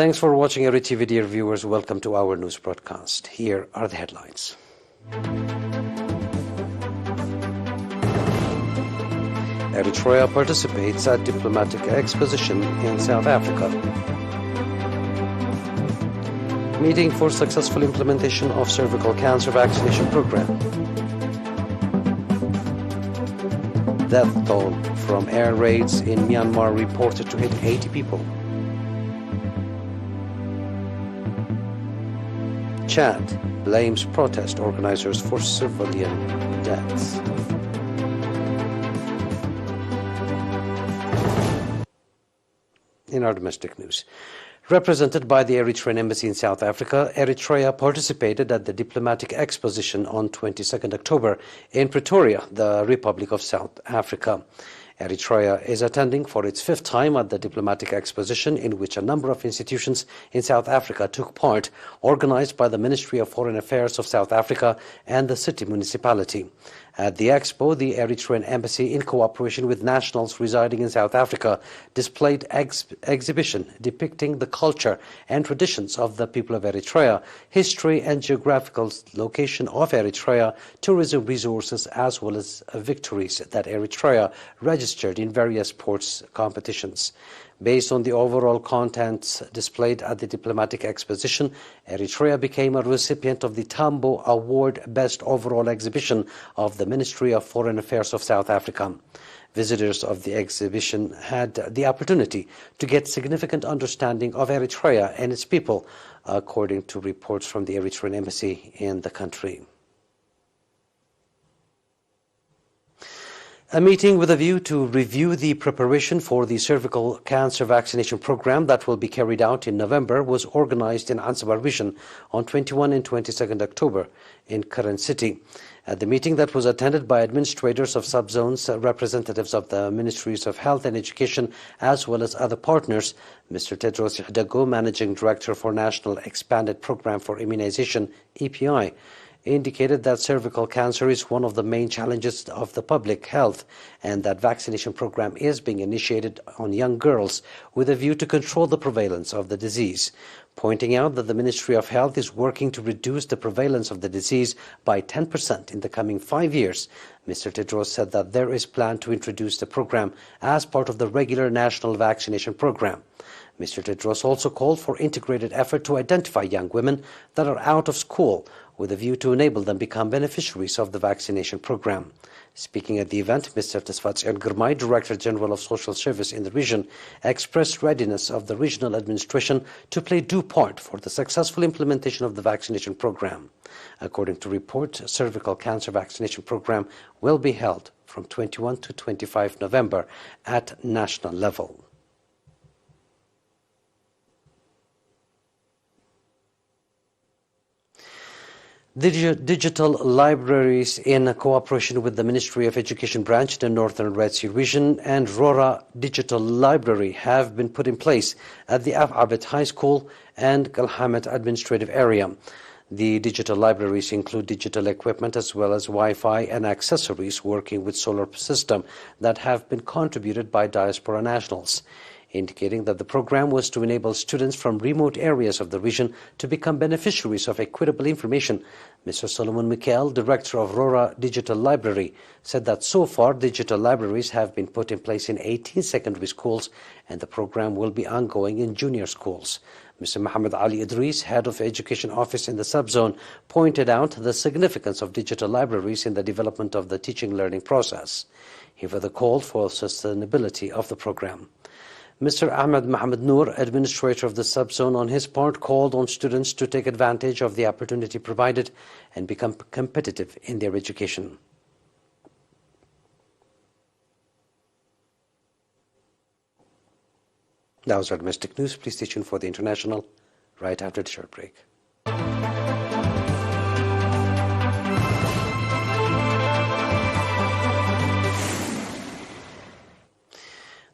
Thanks for watching ERi-TV, dear viewers. Welcome to our news broadcast. Here are the headlines. Eritrea participates at diplomatic exposition in South Africa. Meeting for successful implementation of cervical cancer vaccination program. Death toll from air raids in Myanmar reported to hit 80 people. Chad blames protest organizers for civilian deaths. In our domestic news, represented by the Eritrean Embassy in South Africa, Eritrea participated at the diplomatic exposition on 22nd October in Pretoria, the Republic of South Africa. Eritrea is attending for its fifth time at the diplomatic exposition, in which a number of institutions in South Africa took part, organized by the Ministry of Foreign Affairs of South Africa and the city municipality. At the expo, the Eritrean Embassy, in cooperation with nationals residing in South Africa, displayed exhibition depicting the culture and traditions of the people of Eritrea, history and geographical location of Eritrea, tourism resources, as well as victories that Eritrea registered in various sports competitions. Based on the overall contents displayed at the diplomatic exposition, Eritrea became a recipient of the Tambo Award Best Overall Exhibition of the Ministry of Foreign Affairs of South Africa. Visitors of the exhibition had the opportunity to get significant understanding of Eritrea and its people, according to reports from the Eritrean Embassy in the country. A meeting with a view to review the preparation for the cervical cancer vaccination program that will be carried out in November was organized in Ansabar Region on 21 and 22nd October in Current City. At the meeting that was attended by administrators of subzones, representatives of the Ministries of Health and Education, as well as other partners, Mr. Tedros Adhanom, Managing Director for National Expanded Program for Immunization, EPI, indicated that cervical cancer is one of the main challenges of the public health and that vaccination program is being initiated on young girls with a view to control the prevalence of the disease, pointing out that the Ministry of Health is working to reduce the prevalence of the disease by 10% in the coming 5 years. Mr. Tedros said that there is plan to introduce the program as part of the regular national vaccination program. Mr. Tedros also called for integrated effort to identify young women that are out of school with a view to enable them become beneficiaries of the vaccination program. Speaking at the event, Mr. Tesfazion Girmay, Director General of Social Service in the region, expressed readiness of the regional administration to play due part for the successful implementation of the vaccination program. According to reports, cervical cancer vaccination program will be held from 21 to 25 November at national level. Digital libraries, in cooperation with the Ministry of Education branch in the Northern Red Sea region and Rora Digital Library, have been put in place at the Abet High School and Galhamet administrative area. The digital libraries include digital equipment as well as Wi-Fi and accessories working with solar system that have been contributed by diaspora nationals, indicating that the program was to enable students from remote areas of the region to become beneficiaries of equitable information. Mr. Solomon Mikael, Director of Rora Digital Library, said that so far digital libraries have been put in place in 18 secondary schools and the program will be ongoing in junior schools. Mr. Mohammed Ali Idris, Head of Education Office in the subzone, pointed out the significance of digital libraries in the development of the teaching-learning process. He further called for sustainability of the program. Mr. Ahmed Mohamed Noor, administrator of the subzone, on his part called on students to take advantage of the opportunity provided and become competitive in their education. That was our domestic news. Please stay tuned for the international right after the short break.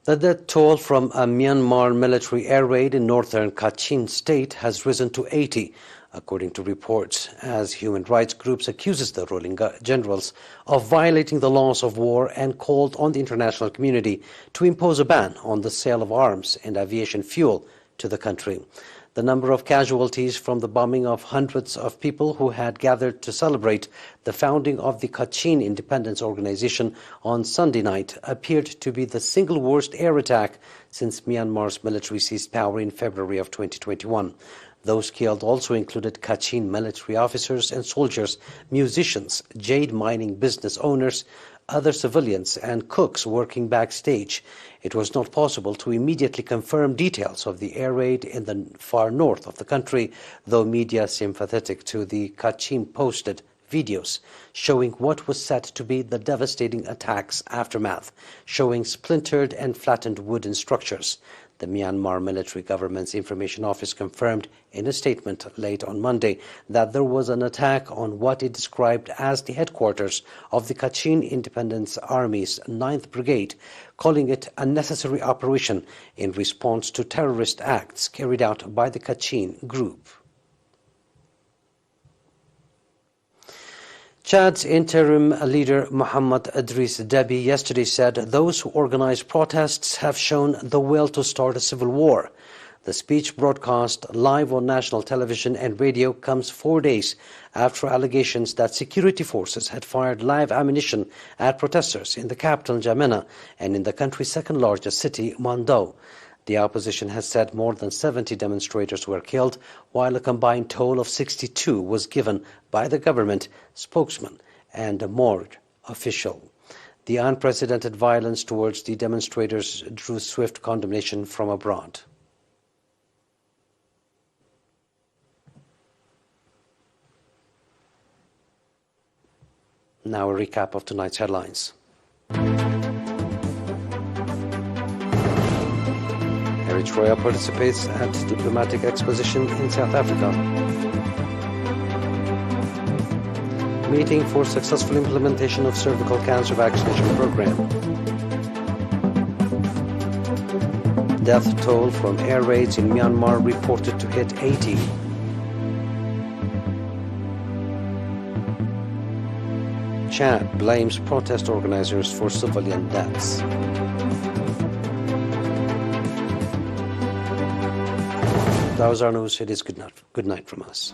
The death toll from a Myanmar military air raid in northern Kachin state has risen to 80, according to reports, as human rights groups accuses the ruling generals of violating the laws of war and called on the international community to impose a ban on the sale of arms and aviation fuel to the country. The number of casualties from the bombing of hundreds of people who had gathered to celebrate the founding of the Kachin Independence Organization on Sunday night appeared to be the single worst air attack since Myanmar's military seized power in February of 2021. Those killed also included Kachin military officers and soldiers, musicians, jade mining business owners, other civilians and cooks working backstage. It was not possible to immediately confirm details of the air raid in the far north of the country, though media sympathetic to the Kachin posted videos showing what was said to be the devastating attack's aftermath, showing splintered and flattened wooden structures. The Myanmar military government's information office confirmed in a statement late on Monday that there was an attack on what it described as the headquarters of the Kachin Independence Army's 9th Brigade, calling it a necessary operation in response to terrorist acts carried out by the Kachin group. Chad's interim leader Mohamed Idriss Déby yesterday said those who organize protests have shown the will to start a civil war. The speech, broadcast live on national television and radio, comes 4 days after allegations that security forces had fired live ammunition at protesters in the capital N'Djamena and in the country's second largest city, Mondo. The opposition has said more than 70 demonstrators were killed, while a combined toll of 62 was given by the government spokesman and a morgue official. The unprecedented violence towards the demonstrators drew swift condemnation from abroad. Now a recap of tonight's headlines. Eritrea participates at diplomatic exposition in South Africa. Meeting for successful implementation of cervical cancer vaccination program. Death toll from air raids in Myanmar reported to hit 80. Chad blames protest organizers for civilian deaths. That was our news. It is good night from us.